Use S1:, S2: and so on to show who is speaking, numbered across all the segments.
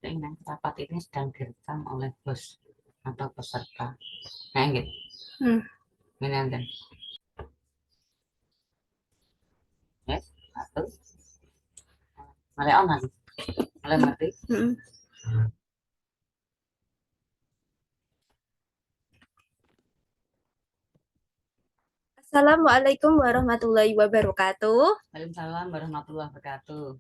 S1: keinginan rapat ini sedang direkam oleh bos atau peserta. Nah, gitu. Ini nanti. Yes, satu. Mulai on lagi. Mulai mati.
S2: Assalamualaikum warahmatullahi wabarakatuh.
S1: Waalaikumsalam warahmatullahi wabarakatuh.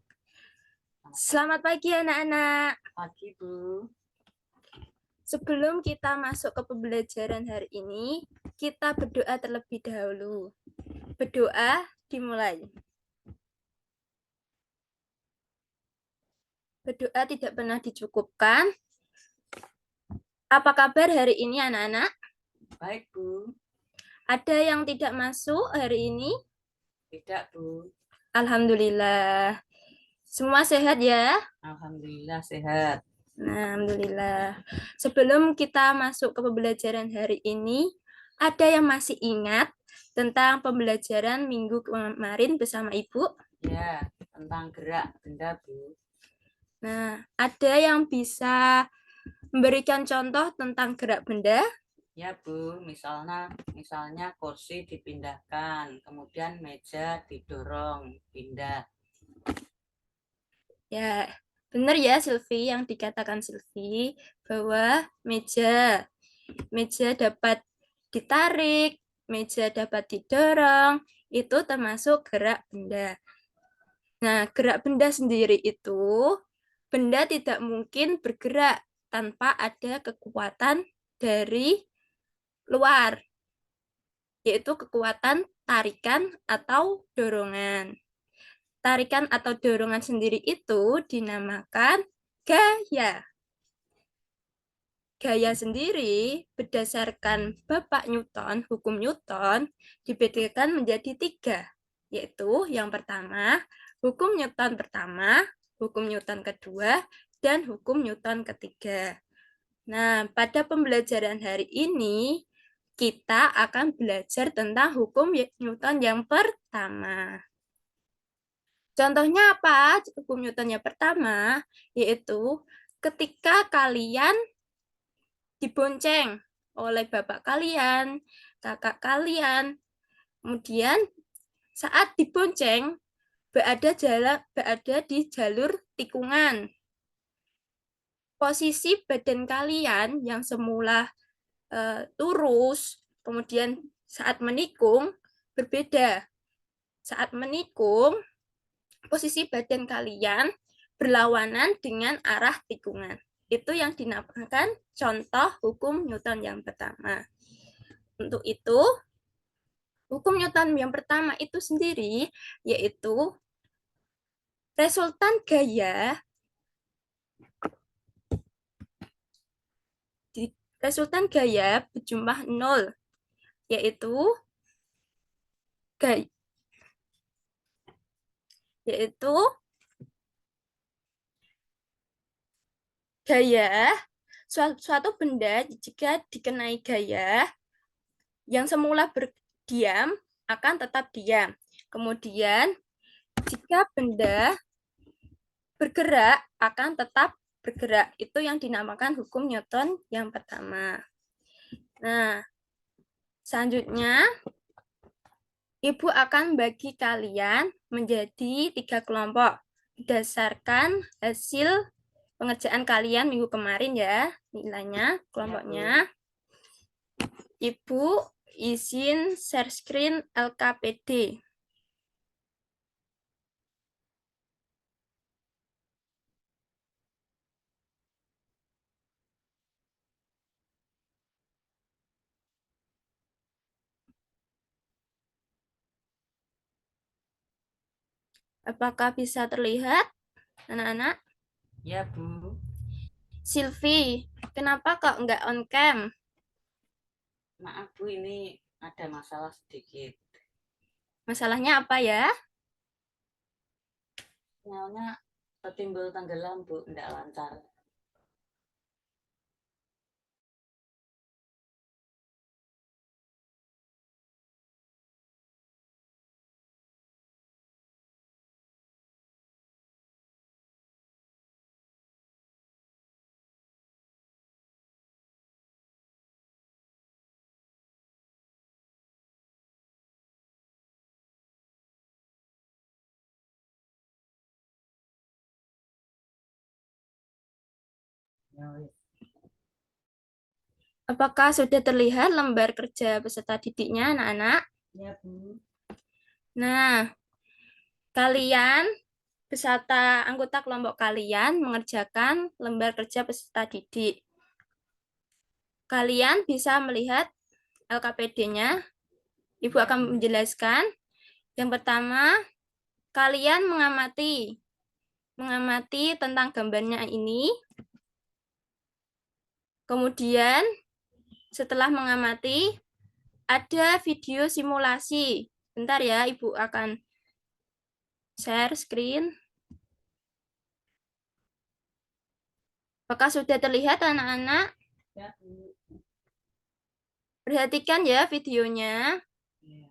S2: Selamat pagi anak-anak.
S1: Pagi, Bu.
S2: Sebelum kita masuk ke pembelajaran hari ini, kita berdoa terlebih dahulu. Berdoa dimulai. Berdoa tidak pernah dicukupkan. Apa kabar hari ini anak-anak?
S1: Baik, Bu.
S2: Ada yang tidak masuk hari ini?
S1: Tidak, Bu.
S2: Alhamdulillah. Semua sehat ya?
S1: Alhamdulillah sehat.
S2: Alhamdulillah. Sebelum kita masuk ke pembelajaran hari ini, ada yang masih ingat tentang pembelajaran minggu kemarin bersama Ibu?
S1: Ya, tentang gerak benda, Bu.
S2: Nah, ada yang bisa memberikan contoh tentang gerak benda?
S1: Ya, Bu. Misalnya kursi dipindahkan, kemudian meja didorong, pindah.
S2: Ya, benar ya Silvi yang dikatakan Silvi bahwa meja dapat ditarik, meja dapat didorong, itu termasuk gerak benda. Nah, gerak benda sendiri itu, benda tidak mungkin bergerak tanpa ada kekuatan dari luar, yaitu kekuatan tarikan atau dorongan. Tarikan atau dorongan sendiri itu dinamakan gaya. Gaya sendiri berdasarkan Bapak Newton, hukum Newton, dibedakan menjadi 3, yaitu yang pertama, hukum Newton pertama, hukum Newton kedua, dan hukum Newton ketiga. Nah, pada pembelajaran hari ini, kita akan belajar tentang hukum Newton yang pertama. Contohnya apa? Hukum Newton yang pertama, yaitu ketika kalian dibonceng oleh bapak kalian, kakak kalian. Kemudian saat dibonceng berada di jalur tikungan. Posisi badan kalian yang semula lurus, kemudian saat menikung berbeda. Saat menikung, posisi badan kalian berlawanan dengan arah tikungan. Itu yang dinamakan contoh hukum Newton yang pertama. Untuk itu, hukum Newton yang pertama itu sendiri yaitu resultan gaya berjumlah 0, yaitu gaya suatu benda jika dikenai gaya yang semula berdiam akan tetap diam. Kemudian jika benda bergerak akan tetap bergerak. Itu yang dinamakan hukum Newton yang pertama. Nah, selanjutnya Ibu akan bagi kalian menjadi 3 kelompok berdasarkan hasil pengerjaan kalian minggu kemarin ya, nilainya, kelompoknya. Ibu izin share screen LKPD. Apakah bisa terlihat, anak-anak?
S1: Ya, Bu.
S2: Silvi, kenapa kok nggak on cam?
S1: Maaf, Bu, ini ada masalah sedikit.
S2: Masalahnya apa ya?
S1: Sinyalnya tertimbul tenggelam, Bu, tidak lancar.
S2: Apakah sudah terlihat lembar kerja peserta didiknya, anak-anak?
S1: Ya, Bu.
S2: Nah, kalian beserta anggota kelompok kalian mengerjakan lembar kerja peserta didik. Kalian bisa melihat LKPD-nya. Ibu akan menjelaskan. Yang pertama, kalian mengamati tentang gambarnya ini. Kemudian, setelah mengamati, ada video simulasi. Bentar ya, Ibu akan share screen. Apakah sudah terlihat, anak-anak?
S1: Ya, Bu.
S2: Perhatikan ya videonya.
S1: Ya.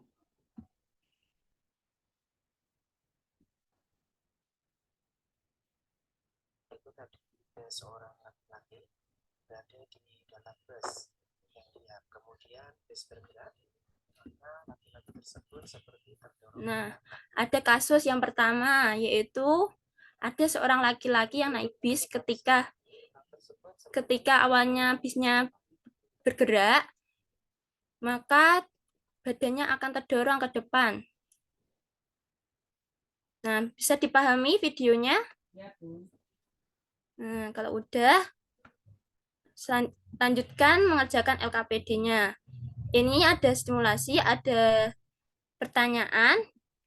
S3: Itu tadi ada seorang laki-laki berada di dalam bus yang diam. Kemudian bus bergerak, maka laki-laki tersebut seperti terdorong.
S2: Nah, ada kasus yang pertama, yaitu ada seorang laki-laki yang naik bis ketika awalnya bisnya bergerak, maka badannya akan terdorong ke depan. Nah, bisa dipahami videonya?
S1: Ya, Bu.
S2: Nah, kalau udah, lanjutkan mengerjakan LKPD-nya. Ini ada stimulasi, ada pertanyaan.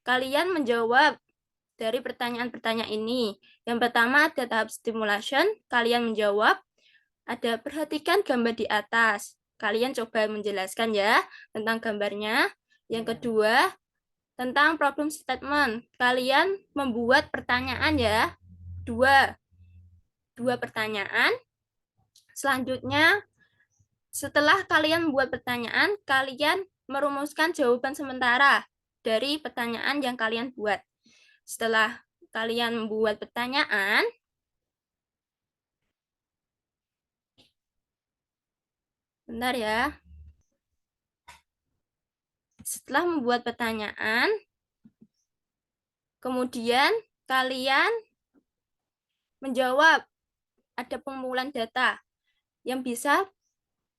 S2: Kalian menjawab dari pertanyaan-pertanyaan ini. Yang pertama ada tahap stimulation, kalian menjawab. Ada perhatikan gambar di atas. Kalian coba menjelaskan ya tentang gambarnya. Yang kedua, tentang problem statement. Kalian membuat pertanyaan ya. Dua pertanyaan. Selanjutnya, setelah kalian membuat pertanyaan, kalian merumuskan jawaban sementara dari pertanyaan yang kalian buat. Setelah kalian membuat pertanyaan, bentar ya. Setelah membuat pertanyaan, kemudian kalian menjawab. Ada pengumpulan data yang bisa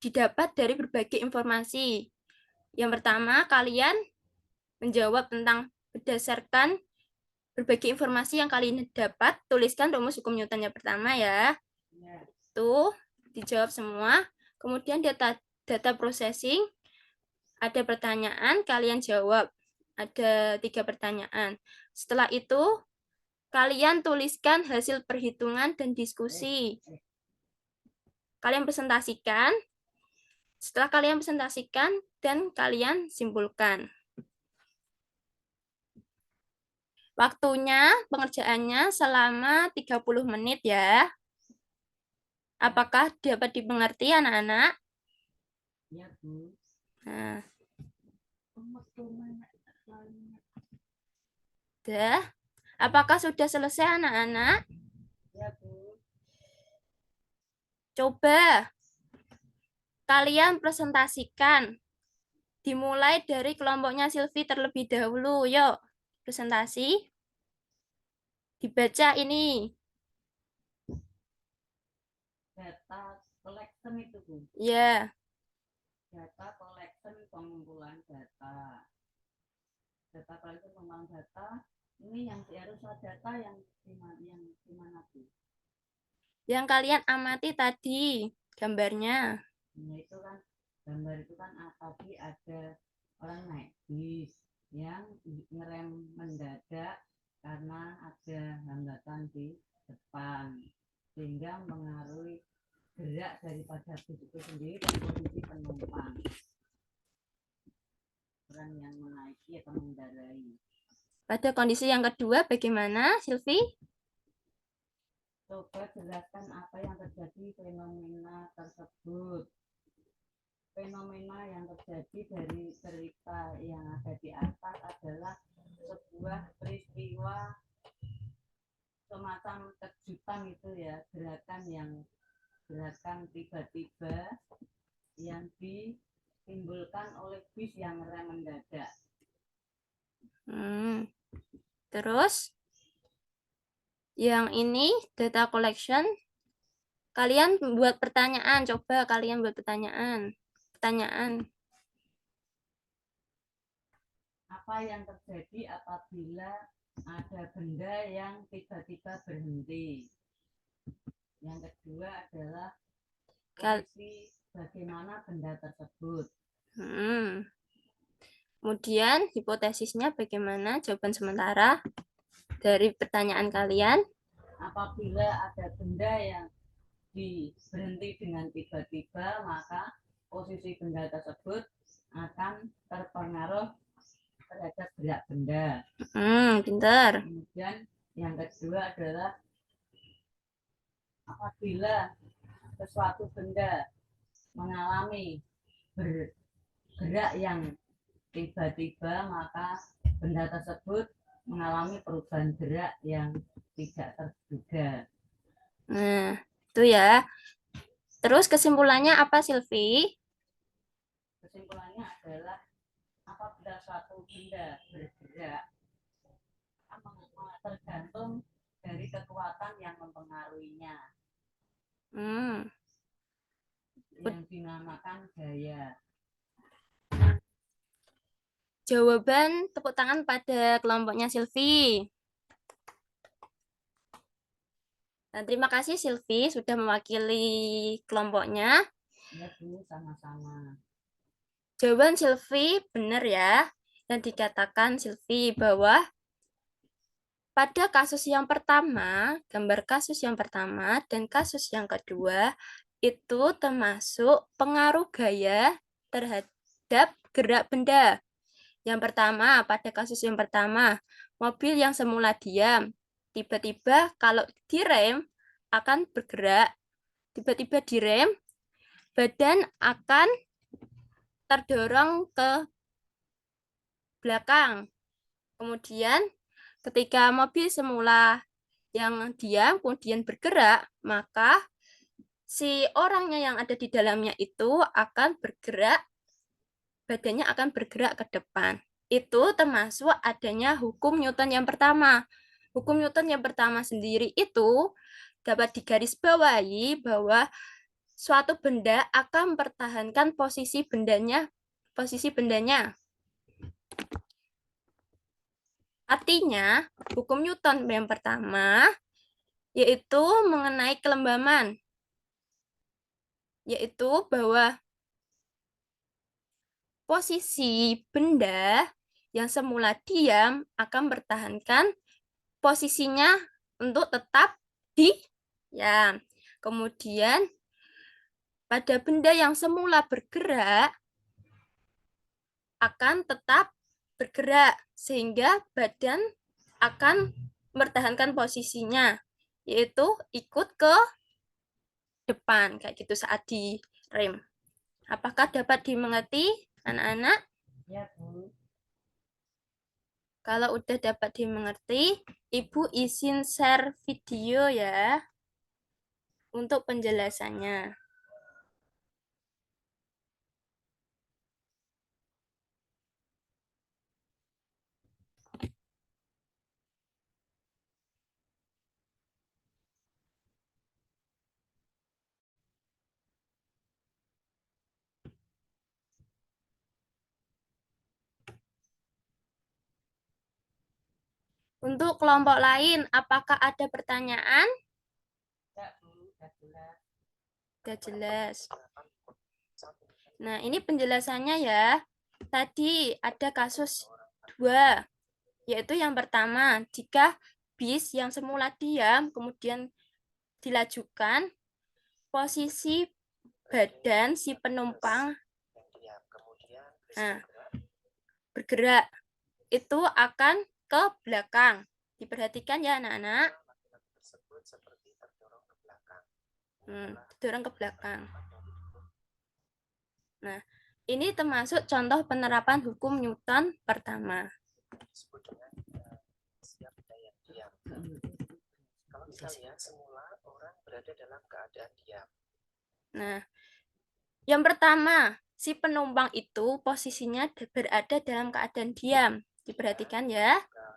S2: didapat dari berbagai informasi. Yang pertama, kalian menjawab tentang berdasarkan berbagai informasi yang kalian dapat, tuliskan rumus hukum Newton yang pertama ya. Tuh, dijawab semua. Kemudian data processing, ada pertanyaan, kalian jawab. Ada 3 pertanyaan. Setelah itu, kalian tuliskan hasil perhitungan dan diskusi. Kalian presentasikan. Setelah kalian presentasikan, dan kalian simpulkan. Waktunya, pengerjaannya selama 30 menit ya. Apakah dapat dimengerti anak-anak?
S1: Ya, Bu.
S2: Nah. Sudah. Apakah sudah selesai anak-anak?
S1: Ya, Bu.
S2: Coba kalian presentasikan. Dimulai dari kelompoknya Silvi terlebih dahulu. Yuk, presentasi. Dibaca ini.
S1: Data collection itu, Bu.
S2: Ya.
S1: Data collection, pengumpulan data. Data collection, pengumpulan data. Ini yang harus data yang di mana, Bu?
S2: Yang kalian amati tadi gambarnya.
S1: Nah, itu kan gambar itu kan tadi ada orang naik bis yang ngerem mendadak karena ada hambatan di depan sehingga mengaruhi gerak daripada bis itu sendiri dan posisi penumpang orang yang menaiki atau mengendarai.
S2: Pada kondisi yang kedua bagaimana, Silvi?
S1: Coba jelaskan apa yang terjadi fenomena tersebut. Fenomena yang terjadi dari cerita yang ada di atas adalah sebuah peristiwa semacam kejutan itu ya, gerakan tiba-tiba yang ditimbulkan oleh bis yang rem mendadak.
S2: Terus yang ini data collection, Kalian buat pertanyaan, coba kalian buat pertanyaan. Pertanyaan.
S1: Apa yang terjadi apabila ada benda yang tiba-tiba berhenti? Yang kedua adalah posisi bagaimana benda tersebut.
S2: Kemudian hipotesisnya bagaimana? Jawaban sementara dari pertanyaan kalian.
S1: Apabila ada benda yang berhenti dengan tiba-tiba, maka posisi benda tersebut akan terpengaruh terhadap gerak benda.
S2: Pintar.
S1: Kemudian yang kedua adalah apabila sesuatu benda mengalami bergerak yang tiba-tiba, maka benda tersebut mengalami perubahan gerak yang tidak terduga.
S2: Nah, itu ya. Terus kesimpulannya apa, Silvi?
S1: Kesimpulannya adalah apabila suatu benda bergerak tergantung dari kekuatan yang mempengaruhinya, yang dinamakan gaya.
S2: Jawaban tepuk tangan pada kelompoknya Silvi. Dan terima kasih Silvi sudah mewakili kelompoknya.
S1: Ya Bu, sama-sama.
S2: Jawaban Silvi benar ya. Yang dikatakan Silvi bahwa pada kasus yang pertama, gambar kasus yang pertama dan kasus yang kedua itu termasuk pengaruh gaya terhadap gerak benda. Yang pertama, pada kasus yang pertama, mobil yang semula diam, tiba-tiba kalau direm akan bergerak. Tiba-tiba direm, badan akan terdorong ke belakang. Kemudian ketika mobil semula yang diam kemudian bergerak, maka si orangnya yang ada di dalamnya itu akan bergerak, badannya akan bergerak ke depan. Itu termasuk adanya hukum Newton yang pertama. Hukum Newton yang pertama sendiri itu dapat digarisbawahi bahwa suatu benda akan mempertahankan posisi bendanya. Artinya, hukum Newton yang pertama yaitu mengenai kelembaman, yaitu bahwa posisi benda yang semula diam akan mempertahankan posisinya untuk tetap diam. Kemudian pada benda yang semula bergerak akan tetap bergerak sehingga badan akan mempertahankan posisinya, yaitu ikut ke depan kayak gitu saat direm. Apakah dapat dimengerti anak-anak?
S1: Ya Bu.
S2: Kalau udah dapat dimengerti, Ibu izin share video ya untuk penjelasannya. Untuk kelompok lain, apakah ada pertanyaan?
S1: Ya Bu, sudah jelas.
S2: Sudah jelas. Nah, ini penjelasannya ya. Tadi ada kasus 2, yaitu yang pertama, jika bis yang semula diam, kemudian dilajukan, posisi badan si penumpang bergerak, itu akan ke belakang. Diperhatikan ya anak-anak. Dorong ke belakang. Nah, ini termasuk contoh penerapan hukum Newton pertama.
S3: Kalau kita lihat semula orang berada dalam keadaan diam.
S2: Nah, yang pertama, si penumpang itu posisinya berada dalam keadaan diam. Diperhatikan ya.
S3: Jika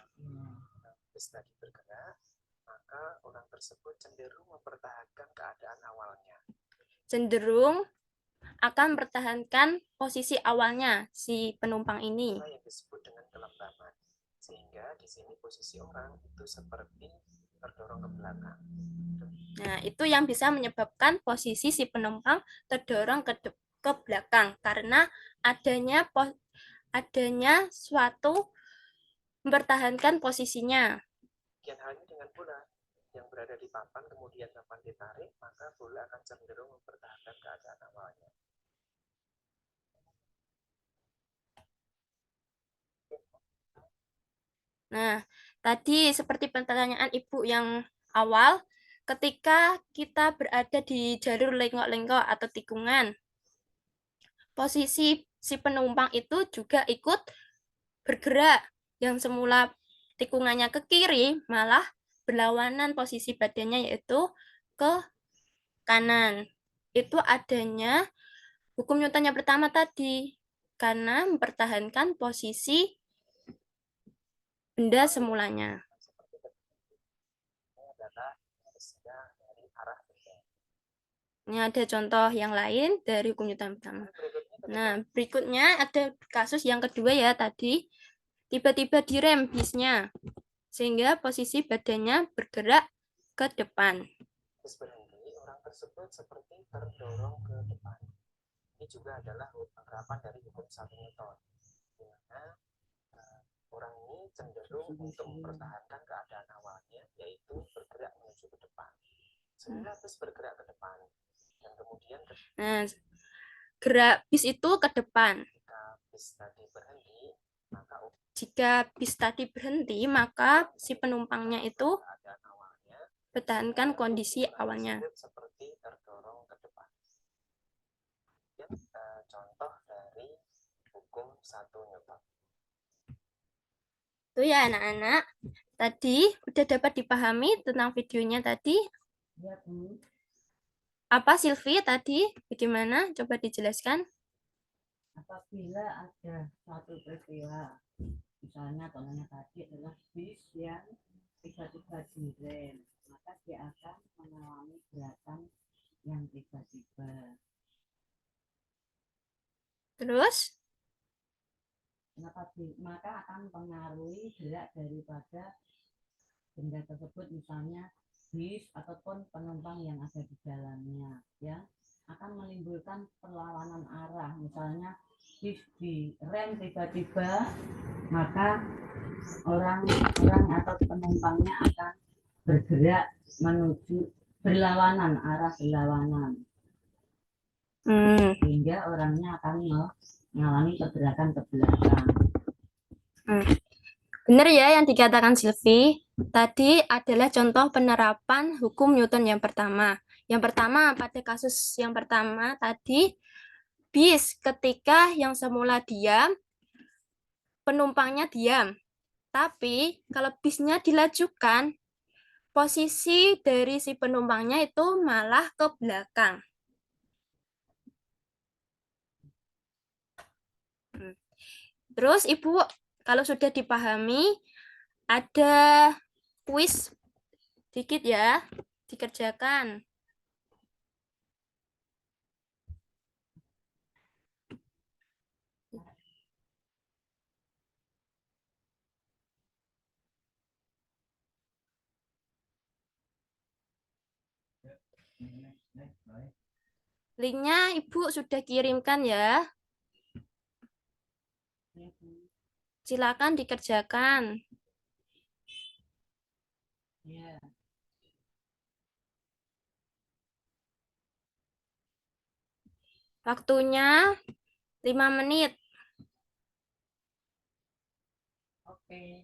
S3: bus tadi bergerak, maka maka orang tersebut cenderung mempertahankan keadaan awalnya.
S2: Cenderung akan mempertahankan posisi awalnya si penumpang ini.
S3: Itulah yang disebut dengan kelembaban. Sehingga di sini posisi orang itu seperti terdorong ke belakang.
S2: Nah, itu yang bisa menyebabkan posisi si penumpang terdorong ke belakang karena adanya suatu mempertahankan posisinya.
S3: Demikian halnya dengan bola yang berada di papan, kemudian papan ditarik, maka bola akan cenderung mempertahankan keadaan awalnya.
S2: Nah, tadi seperti pertanyaan Ibu yang awal, ketika kita berada di jalur lengkok-lengkok atau tikungan, posisi si penumpang itu juga ikut bergerak. Yang semula tikungannya ke kiri, malah berlawanan posisi badannya yaitu ke kanan. Itu adanya hukum Newton yang pertama tadi, karena mempertahankan posisi benda semulanya.
S3: Ini adalah hasilnya dari arah benda.
S2: Ini ada contoh yang lain dari hukum Newton pertama. Nah, berikutnya ada kasus yang kedua ya tadi. Tiba-tiba direm bisnya, sehingga posisi badannya bergerak ke depan.
S3: Bis berhenti, orang tersebut seperti terdorong ke depan. Ini juga adalah penerapan dari hukum 1 Newton, di mana orang ini cenderung untuk mempertahankan keadaan awalnya, yaitu bergerak menuju ke depan. Sehingga bis bergerak ke depan, dan kemudian
S2: Nah, gerak bis itu ke depan.
S3: ketika bis tadi berhenti, maka
S2: Jika bis tadi berhenti, maka si penumpangnya itu
S3: keadaan awalnya
S2: pertahankan kondisi awalnya.
S3: seperti terdorong ke depan. Ya, contoh dari hukum 1 Newton.
S2: Itu ya anak-anak. Tadi udah dapat dipahami tentang videonya tadi.
S1: Ya, Bu.
S2: Apa Silvi tadi? Bagaimana? Coba dijelaskan.
S1: Apabila ada suatu peristiwa, misalnya contohnya tadi adalah bis yang tiba-tiba direm, maka dia akan mengalami gerakan yang tiba-tiba.
S2: Terus?
S1: Maka akan mempengaruhi gerak daripada benda tersebut, misalnya bis ataupun penumpang yang ada di dalamnya, ya akan menimbulkan perlawanan arah. Misalnya bis direm tiba-tiba, maka orang atau penumpangnya akan bergerak menuju berlawanan, arah berlawanan, sehingga orangnya akan mengalami pergerakan ke belakang.
S2: Benar ya yang dikatakan Silvi. Tadi adalah contoh penerapan hukum Newton yang pertama. Yang pertama, pada kasus yang pertama tadi, bis ketika yang semula diam, penumpangnya diam. Tapi kalau bisnya dilajukan, posisi dari si penumpangnya itu malah ke belakang. Terus Ibu, kalau sudah dipahami, ada kuis dikit ya, dikerjakan. Linknya Ibu sudah kirimkan ya. Silakan dikerjakan.
S1: Ya.
S2: Waktunya 5 menit.
S1: Oke.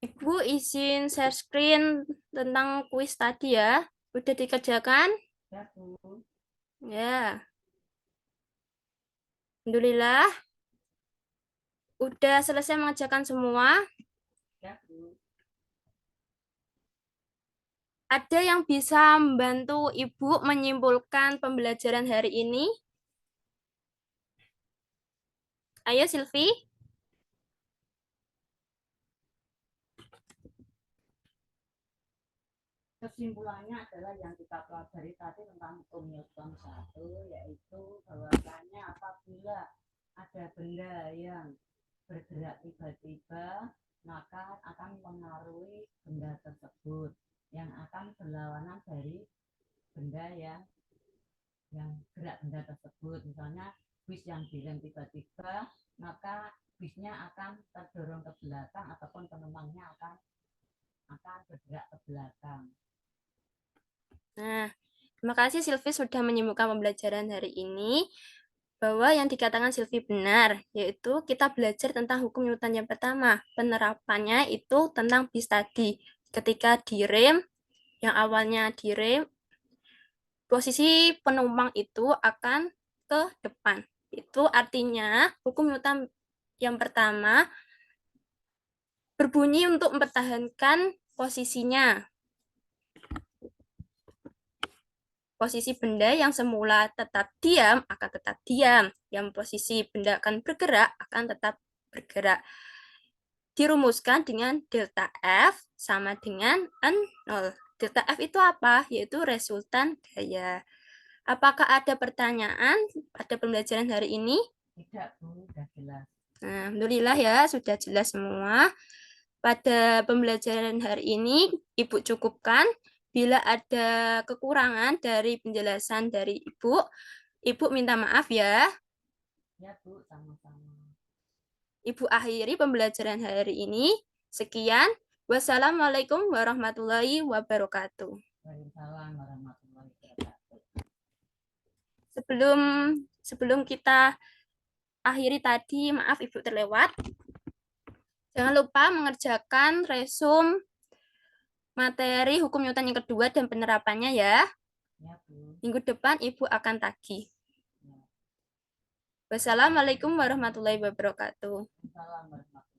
S2: Ibu izin share screen tentang kuis tadi ya. Udah dikerjakan?
S1: Ya, Bu.
S2: Ya. Alhamdulillah. Udah selesai mengerjakan semua.
S1: Ya, Bu.
S2: Ada yang bisa membantu Ibu menyimpulkan pembelajaran hari ini? Ayo, Silvi.
S1: Kesimpulannya adalah yang kita pelajari tadi tentang hukum Newton 1, yaitu bahwasanya apabila ada benda yang bergerak tiba-tiba, maka akan mempengaruhi benda tersebut yang akan berlawanan dari benda yang gerak benda tersebut. Misalnya bis yang direm tiba-tiba, maka bisnya akan terdorong ke belakang ataupun penumpangnya akan bergerak ke belakang.
S2: Nah, terima kasih Silvi sudah menyimpulkan pembelajaran hari ini. Bahwa yang dikatakan Silvi benar, yaitu kita belajar tentang hukum Newton yang pertama. Penerapannya itu tentang bis tadi. Ketika direm, yang awalnya direm, posisi penumpang itu akan ke depan. Itu artinya hukum Newton yang pertama berbunyi untuk mempertahankan posisinya. Posisi benda yang semula tetap diam akan tetap diam. Yang posisi benda akan bergerak akan tetap bergerak. Dirumuskan dengan delta F sama dengan N0. Delta F itu apa? Yaitu resultan gaya. Apakah ada pertanyaan pada pembelajaran hari ini?
S1: Tidak, Bu, sudah jelas.
S2: Nah, alhamdulillah ya, sudah jelas semua. Pada pembelajaran hari ini, Ibu cukupkan. Bila ada kekurangan dari penjelasan dari Ibu minta maaf ya.
S1: Ya, Bu, sama-sama.
S2: Ibu akhiri pembelajaran hari ini. Sekian. Wassalamualaikum warahmatullahi wabarakatuh.
S1: Waalaikumsalam warahmatullahi wabarakatuh.
S2: Sebelum kita akhiri tadi, maaf Ibu terlewat. Jangan lupa mengerjakan resum materi hukum Newton yang kedua dan penerapannya ya.
S1: Ya, Bu.
S2: Minggu depan Ibu akan tagih.
S1: Ya.
S2: Wassalamualaikum warahmatullahi wabarakatuh.
S1: Waalaikumsalam warahmatullahi wabarakatuh.